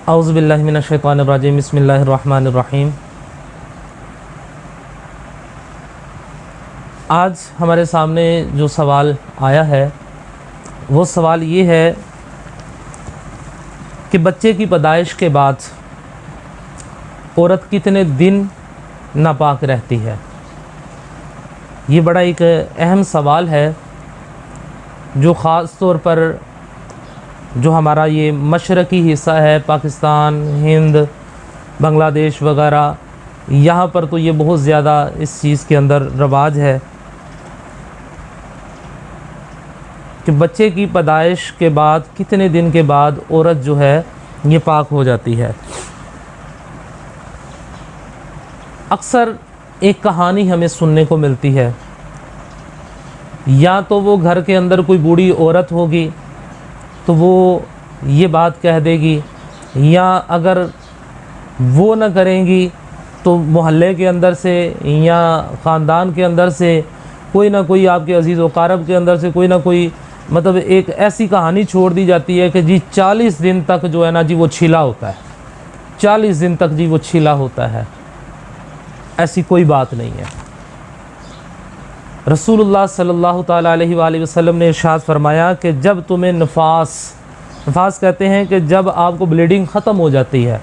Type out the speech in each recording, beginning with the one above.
اعوذ باللہ من الشیطان الرجیم بسم اللہ الرحمن الرحیم۔ آج ہمارے سامنے جو سوال آیا ہے وہ سوال یہ ہے کہ بچے کی پیدائش کے بعد عورت کتنے دن ناپاک رہتی ہے۔ یہ بڑا ایک اہم سوال ہے جو خاص طور پر جو ہمارا یہ مشرقی حصہ ہے، پاکستان، ہند، بنگلہ دیش وغیرہ، یہاں پر تو یہ بہت زیادہ اس چیز کے اندر رواج ہے کہ بچے کی پیدائش کے بعد کتنے دن کے بعد عورت جو ہے یہ پاک ہو جاتی ہے۔ اکثر ایک کہانی ہمیں سننے کو ملتی ہے، یا تو وہ گھر کے اندر کوئی بوڑھی عورت ہوگی تو وہ یہ بات کہہ دے گی، یا اگر وہ نہ کریں گی تو محلے کے اندر سے یا خاندان کے اندر سے کوئی نہ کوئی، آپ کے عزیز و اقارب کے اندر سے کوئی نہ کوئی مطلب ایک ایسی کہانی چھوڑ دی جاتی ہے کہ جی 40 دن تک جو ہے نا جی وہ چھلا ہوتا ہے، 40 دن تک جی وہ چھلا ہوتا ہے۔ ایسی کوئی بات نہیں ہے۔ رسول اللہ صلی اللہ تعالیٰ علیہ وآلہ وسلم نے ارشاد فرمایا کہ جب تمہیں نفاس کہتے ہیں کہ جب آپ کو بلیڈنگ ختم ہو جاتی ہے،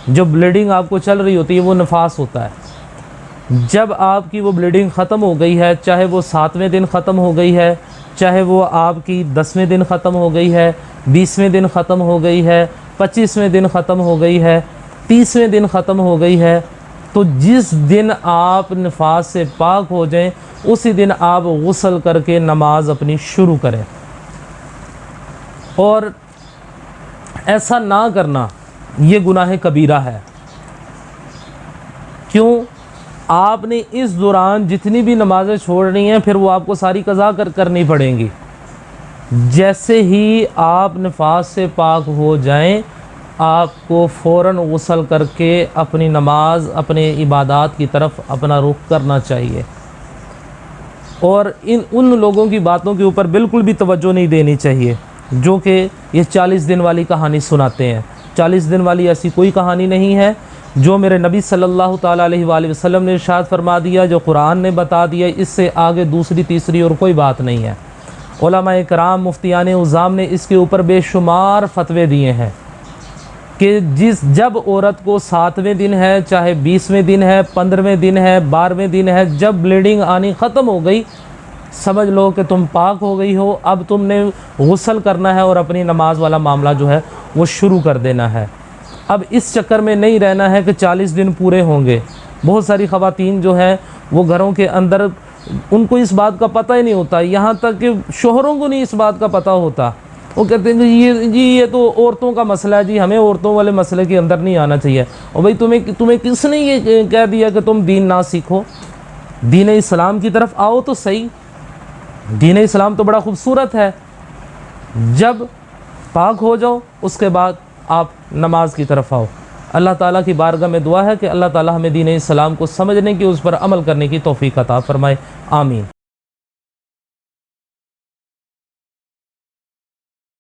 جو بلیڈنگ آپ کو چل رہی ہوتی ہے وہ نفاس ہوتا ہے۔ جب آپ کی وہ بلیڈنگ ختم ہو گئی ہے، چاہے وہ 7ویں دن ختم ہو گئی ہے، چاہے وہ آپ کی 10ویں دن ختم ہو گئی ہے، 20ویں دن ختم ہو گئی ہے، 25ویں دن ختم ہو گئی ہے، 30ویں دن ختم ہو گئی ہے، تو جس دن آپ نفاس سے پاک ہو جائیں اسی دن آپ غسل کر کے نماز اپنی شروع کریں۔ اور ایسا نہ کرنا یہ گناہ کبیرہ ہے۔ کیوں؟ آپ نے اس دوران جتنی بھی نمازیں چھوڑنی ہیں پھر وہ آپ کو ساری قضا کرنی پڑیں گی۔ جیسے ہی آپ نفاس سے پاک ہو جائیں آپ کو فوراً غسل کر کے اپنی نماز، اپنے عبادات کی طرف اپنا رخ کرنا چاہیے، اور ان لوگوں کی باتوں کے اوپر بالکل بھی توجہ نہیں دینی چاہیے جو کہ یہ 40 دن والی کہانی سناتے ہیں۔ 40 دن والی ایسی کوئی کہانی نہیں ہے۔ جو میرے نبی صلی اللہ تعالیٰ علیہ وآلہ وسلم نے ارشاد فرما دیا، جو قرآن نے بتا دیا، اس سے آگے دوسری تیسری اور کوئی بات نہیں ہے۔ علماء کرام، مفتیان اعظام نے اس کے اوپر بے شمار فتوے دیے ہیں کہ جب عورت کو 7ویں دن ہے، چاہے 20ویں دن ہے، 15ویں دن ہے، 12ویں دن ہے، جب بلیڈنگ آنی ختم ہو گئی سمجھ لو کہ تم پاک ہو گئی ہو، اب تم نے غسل کرنا ہے اور اپنی نماز والا معاملہ جو ہے وہ شروع کر دینا ہے۔ اب اس چکر میں نہیں رہنا ہے کہ 40 دن پورے ہوں گے۔ بہت ساری خواتین جو ہیں وہ گھروں کے اندر ان کو اس بات کا پتہ ہی نہیں ہوتا، یہاں تک کہ شوہروں کو نہیں اس بات کا پتہ ہوتا۔ وہ کہتے ہیں کہ یہ تو عورتوں کا مسئلہ ہے، جی ہمیں عورتوں والے مسئلے کے اندر نہیں آنا چاہیے۔ اور بھائی تمہیں کس نے یہ کہہ دیا کہ تم دین نہ سیکھو؟ دین اسلام کی طرف آؤ تو صحیح۔ دین اسلام تو بڑا خوبصورت ہے۔ جب پاک ہو جاؤ اس کے بعد آپ نماز کی طرف آؤ۔ اللہ تعالیٰ کی بارگاہ میں دعا ہے کہ اللہ تعالیٰ ہمیں دین اسلام کو سمجھنے کی، اس پر عمل کرنے کی توفیق عطا فرمائے۔ آمین۔